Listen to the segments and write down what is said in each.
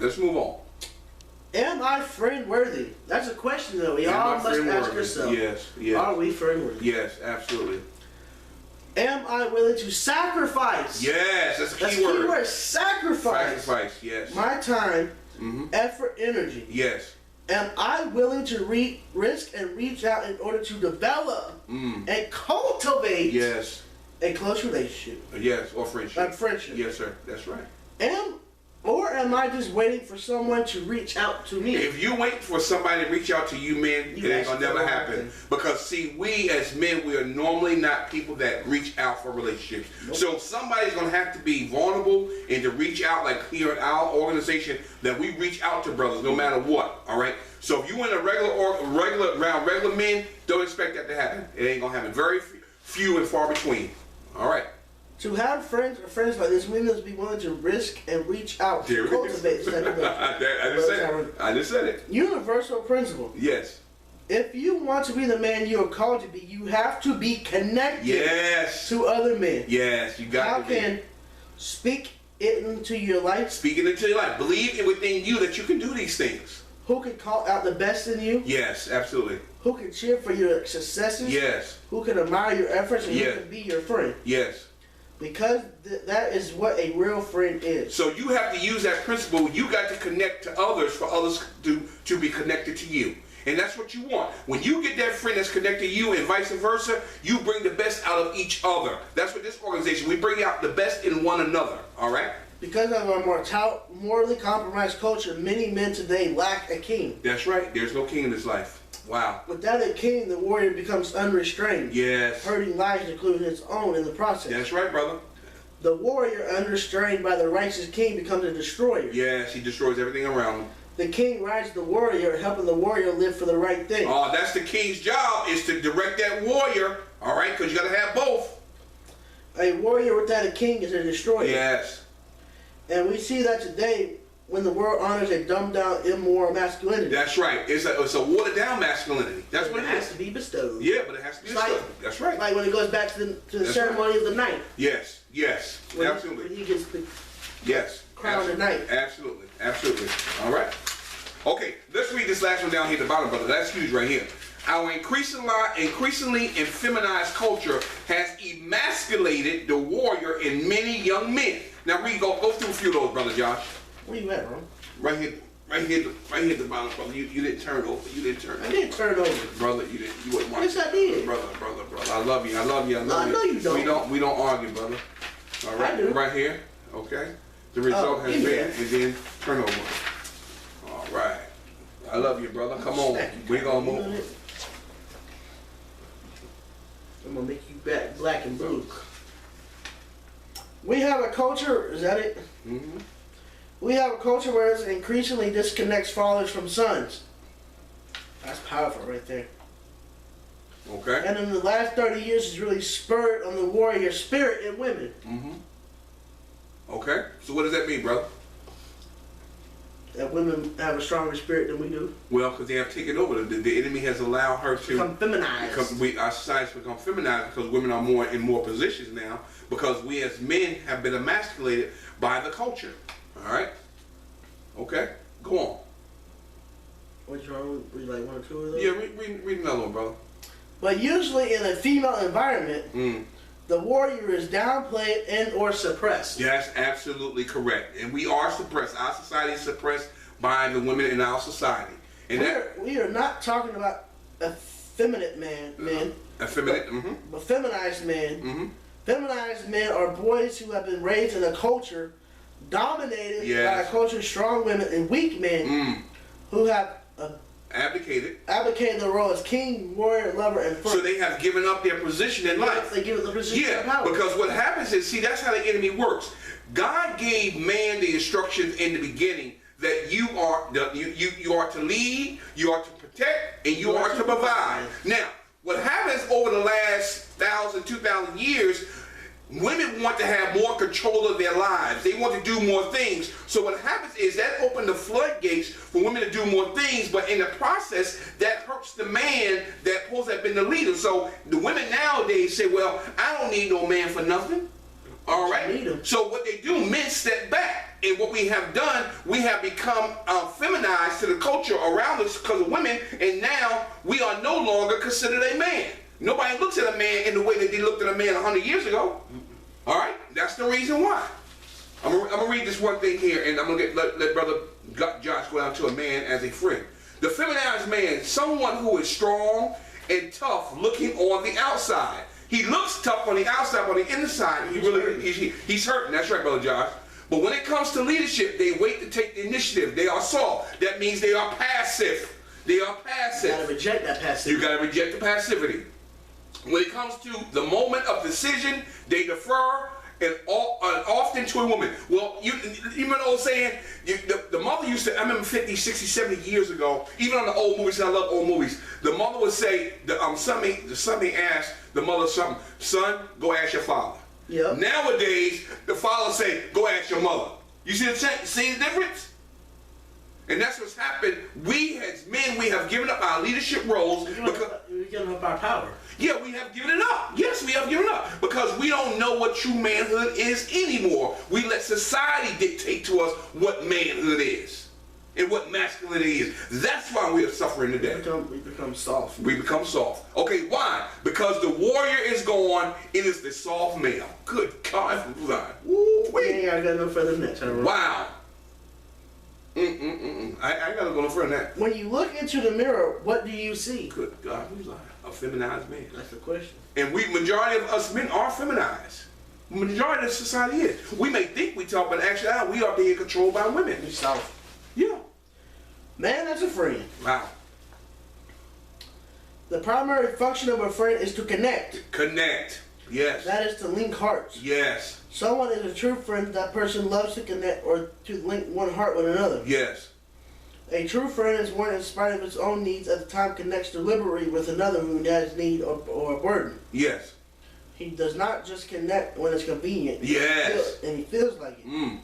let's move on. Am I friend worthy? That's a question that we all must ask ourselves. Yes, yes. Are we friend worthy? Yes, absolutely. Am I willing to sacrifice? Yes, that's a key That's word. key word. Sacrifice. Sacrifice, yes. My time, effort, energy. Yes. Am I willing to risk and reach out in order to develop and cultivate yes. a close relationship? Yes, or friendship. Friendship. Yes, sir. That's right. Or am I just waiting for someone to reach out to me? If you wait for somebody to reach out to you, man, it ain't gonna never happen. Because see, we as men, we are normally not people that reach out for relationships. Nope. So somebody's gonna have to be vulnerable and to reach out, like here in our organization, that we reach out to brothers no matter what. All right. So if you in a regular men, don't expect that to happen. It ain't gonna happen. Very few and far between. All right. To have friends or friends like this, we must be willing to risk and reach out to cultivate. I just said it. Universal principle. Yes. If you want to be the man you are called to be, you have to be connected to other men. Yes, you got to be. How can speak it into your life? Speak it into your life. Believe it within you that you can do these things. Who can call out the best in you? Yes, absolutely. Who can cheer for your successes? Yes. Who can admire your efforts and who can be your friend? Yes. Because that is what a real friend is. So you have to use that principle. You got to connect to others for others to be connected to you. And that's what you want. When you get that friend that's connected to you and vice versa, you bring the best out of each other. That's what this organization, we bring out the best in one another. All right? Because of our morally compromised culture, many men today lack a king. That's right. There's no king in this life. Wow. Without a king, the warrior becomes unrestrained. Yes. Hurting lives, including his own, in the process. That's right, brother. The warrior, unrestrained by the righteous king, becomes a destroyer. Yes, he destroys everything around him. The king rides the warrior, helping the warrior live for the right thing. Oh, that's the king's job, is to direct that warrior, all right, because you got to have both. A warrior without a king is a destroyer. Yes. And we see that today when the world honors a dumbed down, immoral masculinity. That's right. It's a watered down masculinity. That's what it is. It has to be bestowed. Yeah, but it has to be bestowed. That's right. Like when it goes back to the ceremony of the night. Yes, yes, absolutely. When he gets the crown of night. Absolutely, absolutely. All right. Okay, let's read this last one down here at the bottom, brother. That's huge right here. Our increasingly effeminized culture has emasculated the warrior in many young men. Now read, go through a few of those, brother Josh. Where you at, bro? Right here at the bottom, brother. You didn't turn over. You didn't turn over. I didn't turn over. Brother, you didn't. You wasn't watching. Yes, I did. Brother. I love you. I know you don't. We don't argue, brother. All right. I do. Right here. Okay. The result has been, and then turn over. All right. I love you, brother. Come on. We're gonna move. I'm gonna make you back black and blue. We have a culture. Is that it? Mm-hmm. We have a culture where it increasingly disconnects fathers from sons. That's powerful right there. Okay. And in the last 30 years, it's really spurred on the warrior spirit in women. Mm-hmm. Okay. So what does that mean, brother? That women have a stronger spirit than we do. Well, because they have taken over. The enemy has allowed her to become feminized. Our society's become feminized because women are more in more positions now. Because we as men have been emasculated by the culture. All right. Okay. Go on. What's wrong? Read like one or two of those? Yeah. Read another one, brother. But usually in a female environment, the warrior is downplayed and or suppressed. That's absolutely correct. And we are suppressed. Our society is suppressed by the women in our society. And we are not talking about effeminate men. Effeminate, but feminized men. Feminized men are boys who have been raised in a culture dominated by a culture of strong women and weak men who have abdicated the role as king, warrior, lover, and friend. So they have given up their position in life. They give up the position of power. Because what happens is, see, that's how the enemy works. God gave man the instructions in the beginning that you are to lead, you are to protect, and you are to provide. Now, what happens over the last 1,000, 2,000 years, women want to have more control of their lives. They want to do more things. So what happens is that opened the floodgates for women to do more things, but in the process, that hurts the man that supposed to have been the leader. So the women nowadays say, well, I don't need no man for nothing. All right. So what they do, men step back. And what we have done, we have become feminized to the culture around us because of women, and now we are no longer considered a man. Nobody looks at a man in the way that they looked at a man 100 years ago. All right? That's the reason why. I'm gonna read this one thing here, and I'm going to let Brother Josh go down to a man as a friend. The feminized man, someone who is strong and tough looking on the outside. He looks tough on the outside, but on the inside, he's hurting. That's right, Brother Josh. But when it comes to leadership, they wait to take the initiative. They are soft. That means they are passive. They are passive. You gotta reject that passivity. You gotta reject the passivity. When it comes to the moment of decision, they defer and often to a woman. Well, you remember the old saying? The mother used to, I remember 50, 60, 70 years ago, even on the old movies, and I love old movies, the mother would say, somebody asked the mother something, son, go ask your father. Yep. Nowadays, the father say, go ask your mother. You see the difference? And that's what's happened. We as men, we have given up our leadership roles. We're giving up our power. Yeah, we have given it up. Yes, we have given up. Because we don't know what true manhood is anymore. We let society dictate to us what manhood is and what masculinity is. That's why we are suffering today. We become soft. We become soft. Okay, why? Because the warrior is gone. It is the soft male. Good God. Woo, we ain't gotta go no further than that. Wow. I gotta go no further than that. When you look into the mirror, what do you see? Good God, who's lying? A feminized man. That's the question. And majority of us men are feminized. Majority of society is. We may think we talk, but actually we are being controlled by women. We soft. Yeah. Man, that's a friend. Wow. The primary function of a friend is to connect. Connect. Yes. That is to link hearts. Yes. Someone is a true friend. That person loves to connect or to link one heart with another. Yes. A true friend is one in spite of its own needs at the time connects deliberately with another who has need or a burden. Yes. He does not just connect when it's convenient. Yes. And he feels like it.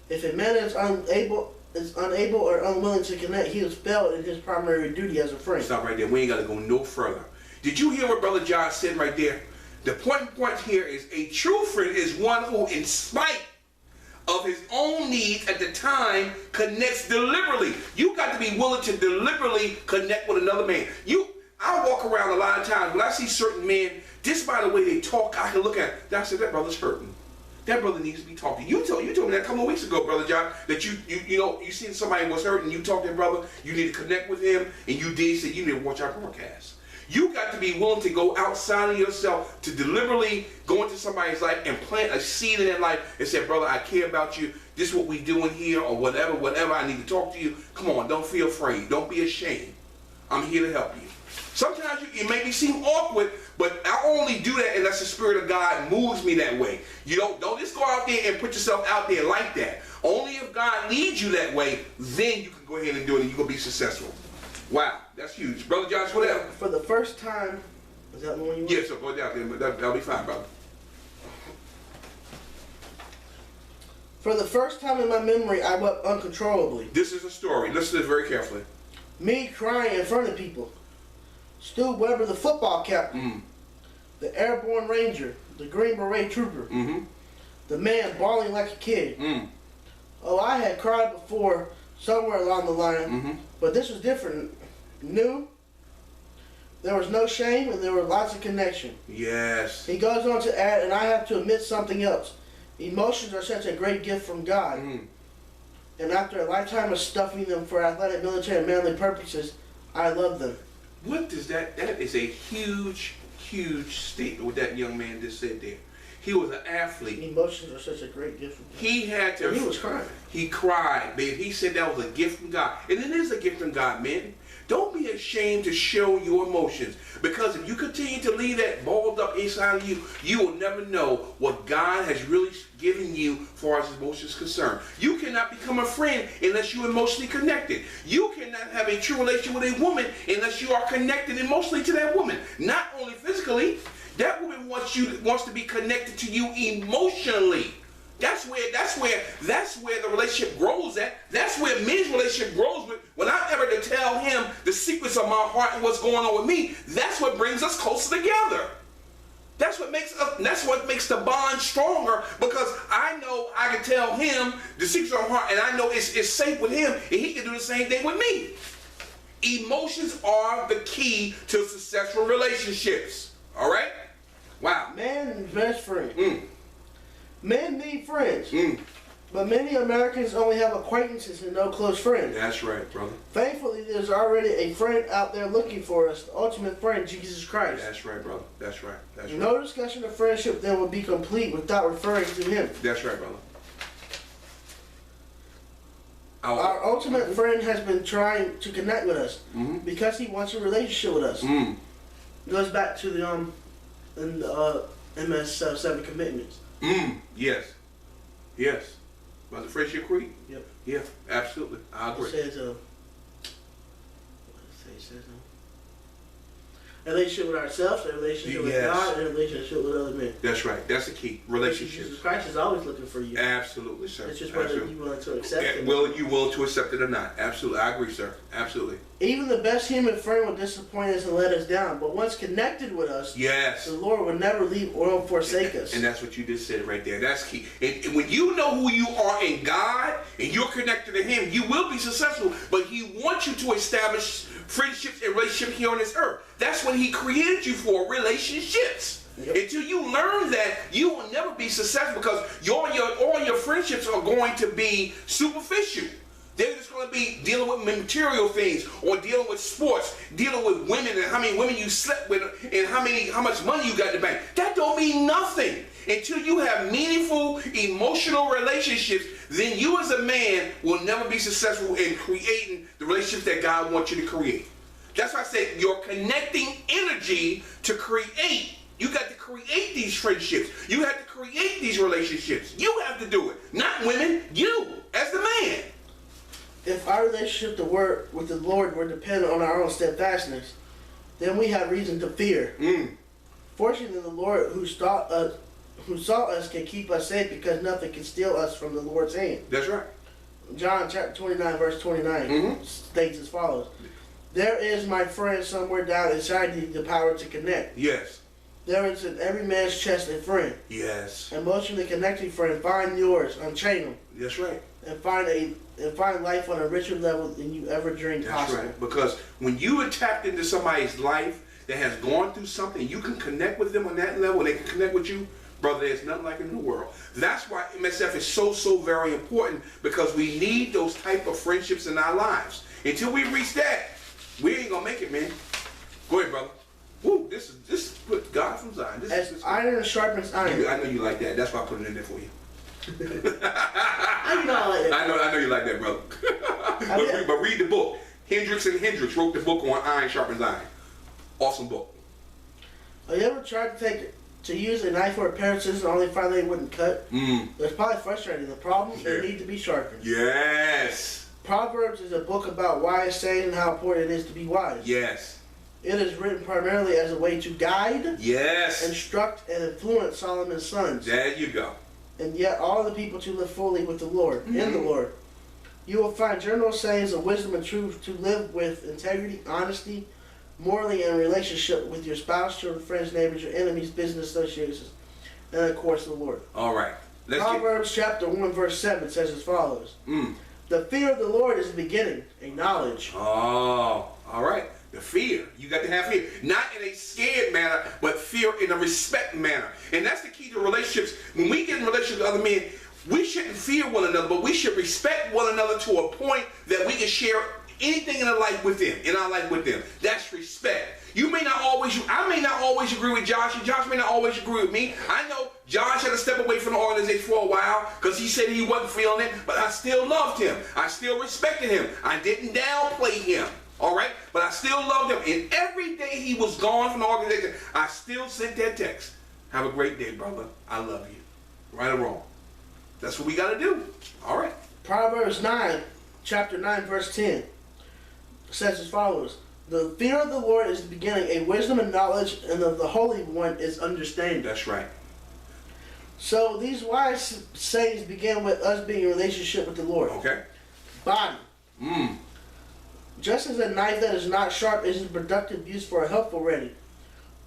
If a man is unable or unwilling to connect, he has failed in his primary duty as a friend. Stop right there. We ain't got to go no further. Did you hear what Brother John said right there? The point here is a true friend is one who, in spite of his own needs at the time, connects deliberately. You got to be willing to deliberately connect with another man. I walk around a lot of times when I see certain men, just by the way they talk, I can look at it. I say, that brother's hurting. That brother needs to be talked to. You told me that a couple of weeks ago, Brother John, that you seen somebody was hurting, you talked to that brother, you need to connect with him, and you did say you need to watch our broadcast. You got to be willing to go outside of yourself to deliberately go into somebody's life and plant a seed in their life and say, brother, I care about you. This is what we doing here, or whatever. I need to talk to you. Come on, don't feel afraid. Don't be ashamed. I'm here to help you. Sometimes it may seem awkward, but I only do that unless the Spirit of God moves me that way. You don't just go out there and put yourself out there like that. Only if God leads you that way, then you can go ahead and do it and you're going to be successful. Wow, that's huge. Brother Josh, whatever. For the first time, is that the one you want? Yeah, so go down there, but that'll be fine, brother. For the first time in my memory, I wept uncontrollably. This is a story. Listen to this very carefully. Me crying in front of people. Stu Weber, the football captain. The airborne ranger. The Green Beret trooper. The man bawling like a kid. Oh, I had cried before somewhere along the line, but this was different. New. There was no shame and there was lots of connection. Yes. He goes on to add, and I have to admit something else. Emotions are such a great gift from God. And after a lifetime of stuffing them for athletic, military, and manly purposes, I love them. What does that is a huge, huge statement what that young man just said there. He was an athlete. Emotions are such a great gift from God. He had to. And he was crying. He cried, man. He said that was a gift from God. And it is a gift from God, man. Don't be ashamed to show your emotions. Because if you continue to leave that balled up inside of you, you will never know what God has really given you as far as emotions concerned. You cannot become a friend unless you're emotionally connected. You cannot have a true relationship with a woman unless you are connected emotionally to that woman. Not only physically. That woman wants to be connected to you emotionally. That's where the relationship grows at. That's where men's relationship grows with. When I'm ever to tell him the secrets of my heart and what's going on with me, that's what brings us closer together. That's what makes the bond stronger, because I know I can tell him the secrets of my heart, and I know it's safe with him, and he can do the same thing with me. Emotions are the key to successful relationships. All right? Wow. Man, best friend. Men need friends. But many Americans only have acquaintances and no close friends. That's right, brother. Thankfully, there's already a friend out there looking for us, the ultimate friend, Jesus Christ. That's right, brother. That's right. That's right. No discussion of friendship then would be complete without referring to him. That's right, brother. Our ultimate friend has been trying to connect with us because he wants a relationship with us. It goes back to the MS7 commitments. Yes. Yes. About the friendship creed? Yep. Yeah, absolutely. I agree. It says, what does it say? A relationship with ourselves, a relationship with God, and a relationship with other men. That's right. That's the key. Relationships. Jesus Christ is always looking for you. Absolutely, sir. It's just whether you're willing to accept it. You willing to accept it or not? Absolutely. I agree, sir. Absolutely. Even the best human friend will disappoint us and let us down. But once connected with us, the Lord will never leave or forsake us. And that's what you just said right there. That's key. And when you know who you are in God and you're connected to Him, you will be successful. But He wants you to establish friendships and relationships here on this earth. That's what He created you for, relationships. Yep. Until you learn that, you will never be successful, because all your friendships are going to be superficial. They're just going to be dealing with material things, or dealing with sports, dealing with women and how many women you slept with, and how much money you got in the bank. That don't mean nothing. Until you have meaningful, emotional relationships, then you as a man will never be successful in creating the relationships that God wants you to create. That's why I said you're connecting energy to create. You got to create these friendships. You have to create these relationships. You have to do it. Not women, you as the man. If our relationship with the Lord were dependent on our own steadfastness, then we have reason to fear. Fortunately, the Lord who saw us can keep us safe, because nothing can steal us from the Lord's hand. That's right. John chapter 29 verse 29 states as follows. There is, my friend, somewhere down inside you the power to connect. Yes. There is in every man's chest a friend. Yes. Emotionally connecting friend. Find yours. Unchain them. That's right. And find life on a richer level than you ever dreamed possible. That's right. Because when you are tapped into somebody's life that has gone through something, you can connect with them on that level, they can connect with you, brother, there's nothing like it in the world. That's why MSF is so very important, because we need those type of friendships in our lives. Until we reach that, we ain't gonna make it, man. Go ahead, brother. Woo, this is put God from Zion. As iron sharpens iron. I know you like that. That's why I put it in there for you. I know you like that, brother. but read the book. Hendricks and Hendricks wrote the book on Iron Sharpens Iron. Awesome book. Have you ever tried to use a knife or a pair of scissors and only find they wouldn't cut? It's probably frustrating. The problem, they need to be sharpened. Yes. Proverbs is a book about wise saying and how important it is to be wise. Yes. It is written primarily as a way to guide, instruct, and influence Solomon's sons. There you go. And yet all the people to live fully with the Lord, in the Lord. You will find general sayings of wisdom and truth to live with integrity, honesty, morally, and relationship with your spouse, children, friends, neighbors, your enemies, business associations, and of course the Lord. All right. Proverbs chapter 1 verse 7 says as follows. The fear of the Lord is the beginning, a knowledge. Oh, all right. The fear. You got to have fear. Not in a scared manner, but fear in a respect manner. And that's the key to relationships. When we get in relationships with other men, we shouldn't fear one another, but we should respect one another to a point that we can share anything in our life with them. That's respect. I may not always agree with Josh, and Josh may not always agree with me. I know Josh had to step away from the organization for a while because he said he wasn't feeling it, but I still loved him. I still respected him. I didn't downplay him. All right? But I still loved him. And every day he was gone from the organization, I still sent that text. Have a great day, brother. I love you. Right or wrong. That's what we got to do. All right. Proverbs 9, chapter 9, verse 10 says as follows. The fear of the Lord is the beginning, a wisdom and knowledge, and of the Holy One is understanding. That's right. So these wise sayings begin with us being in a relationship with the Lord. Okay. Body. Just as a knife that is not sharp isn't productive use for a helpful remedy,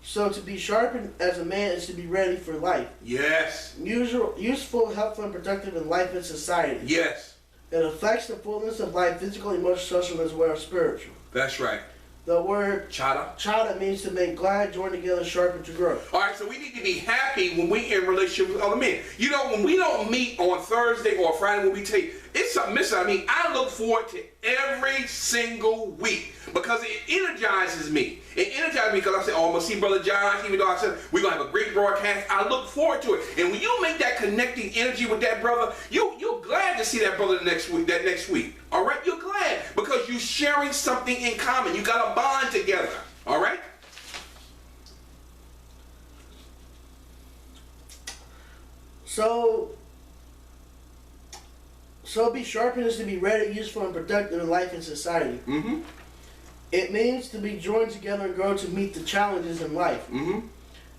So to be sharpened as a man is to be ready for life. Yes. Useful, helpful, and productive in life and society. Yes. It affects the fullness of life, physical, emotional, social, as well as spiritual. That's right. The word chada means to make glad, join together, sharpen, to grow. All right, so we need to be happy when we in relationship with other men. You know, when we don't meet on Thursday or Friday when we take, it's something missing. I mean, I look forward to every single week because it energizes me. It energizes me because I say, oh, I'm going to see Brother Josh, even though I said we're going to have a great broadcast. I look forward to it. And when you make that connecting energy with that brother, you're glad to see that brother that next week. All right? You're glad because you're sharing something in common. You got a bond together. All right? So be sharpened is to be ready, useful, and productive in life and society. Mm-hmm. It means to be joined together and grow to meet the challenges in life. Mm-hmm.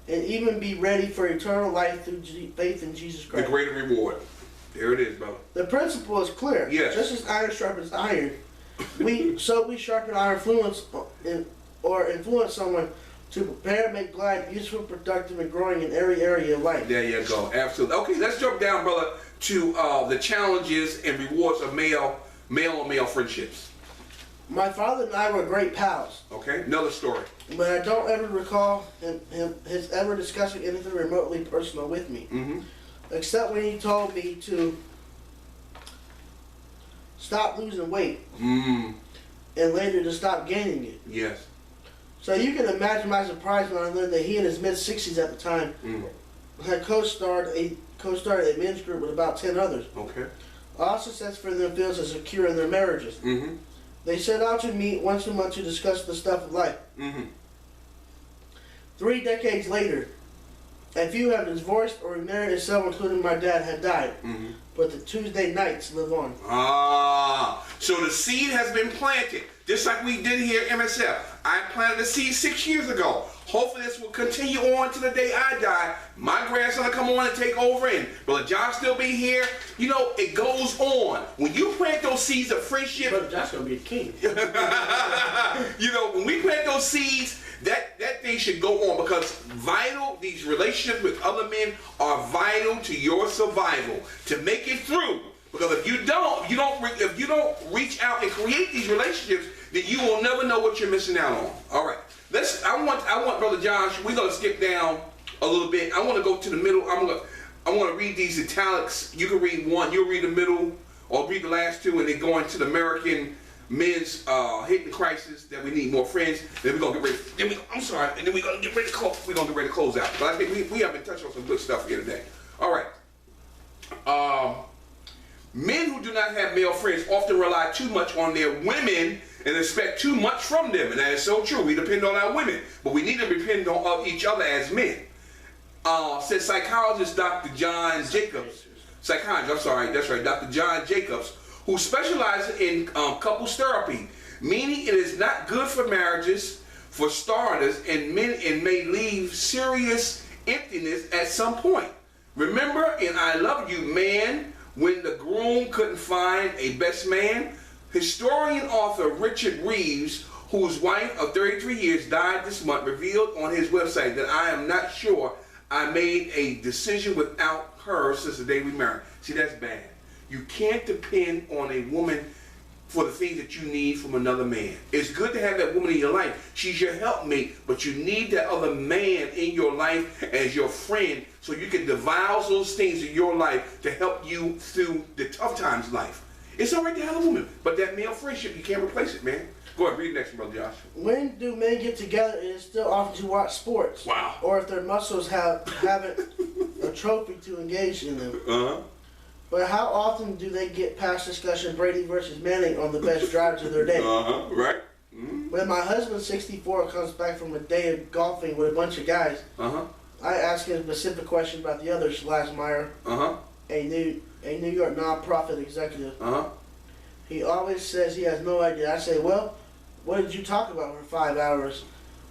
And even be ready for eternal life through faith in Jesus Christ. The greater reward. There it is, brother. The principle is clear. Yes. Just as iron sharpens iron, we sharpen our influence or influence someone to prepare, make glad, useful, productive, and growing in every area of life. There you go. Absolutely. Okay, let's jump down, brother, to the challenges and rewards of male-on-male friendships. My father and I were great pals. Okay, another story. But I don't ever recall his ever discussing anything remotely personal with me. Mm-hmm. Except when he told me to stop losing weight. Mm. And later to stop gaining it. Yes. So you can imagine my surprise when I learned that he in his mid-60s at the time had co-starred a men's group with about 10 others. Okay. All success for them feels are secure in their marriages. Mm-hmm. They set out to meet once a month to discuss the stuff of life. Mm-hmm. 3 decades later, a few have divorced or remarried, and some, including my dad, had died. Mm-hmm. But the Tuesday nights live on. Ah, so the seed has been planted, just like we did here at MSF. I planted the seed 6 years ago. Hopefully this will continue on to the day I die. My grandson will come on and take over, and Brother John still be here. You know, it goes on. When you plant those seeds of friendship, Brother John's gonna be the king. you know, when we plant those seeds, that thing should go on because these relationships with other men are vital to your survival, to make it through. Because if you don't reach out and create these relationships, then you will never know what you're missing out on. All right, I want Brother Josh. We're gonna skip down a little bit. I want to go to the middle. I want to read these italics. You can read one. You'll read the middle, or read the last two, and then go into the American men's hitting crisis. That we need more friends. Then we're gonna get ready. And then we're gonna get ready to close. We're gonna get ready to close out. But I think we have been touching on some good stuff here today. All right. Men who do not have male friends often rely too much on their women and expect too much from them. And that is so true. We depend on our women, but we need to depend on each other as men. Said psychologist Dr. John Jacobs. Dr. John Jacobs, who specializes in couples therapy, meaning it is not good for marriages, for starters, and may leave serious emptiness at some point. Remember in I Love You, Man, when the groom couldn't find a best man? Historian author Richard Reeves, whose wife of 33 years died this month, revealed on his website that I am not sure I made a decision without her since the day we married. See, that's bad. You can't depend on a woman for the things that you need from another man. It's good to have that woman in your life. She's your helpmate, but you need that other man in your life as your friend so you can divulge those things in your life to help you through the tough times of life. It's all right to have a woman, but that male friendship, you can't replace it, man. Go ahead, read the next one, Brother Josh. When do men get together? It is still often to watch sports. Wow. Or if their muscles haven't a trophy to engage in them. Uh-huh. But how often do they get past discussion Brady versus Manning on the best drives of their day? Uh-huh, right. Mm-hmm. When my husband, 64, comes back from a day of golfing with a bunch of guys, uh-huh, I ask him a specific question about the other Schlasmeyer, uh-huh, a New York nonprofit executive. uh-huh. He always says he has no idea. I say, well, what did you talk about for 5 hours?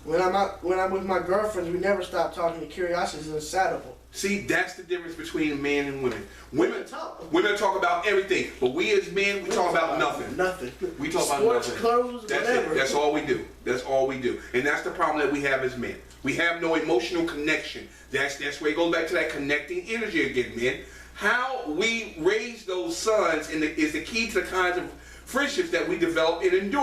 When I'm with my girlfriends, we never stop talking to curiosities insatiable. See, that's the difference between men and women. Women talk. Women talk about everything, but we as men, we talk about nothing. Nothing. We talk about Sports, nothing. clothes, That's whatever. it. That's all we do. That's all we do. And that's the problem that we have as men. We have no emotional connection. That's where it goes back to that connecting energy again, men. How we raise those sons is the key to the kinds of friendships that we develop and endure.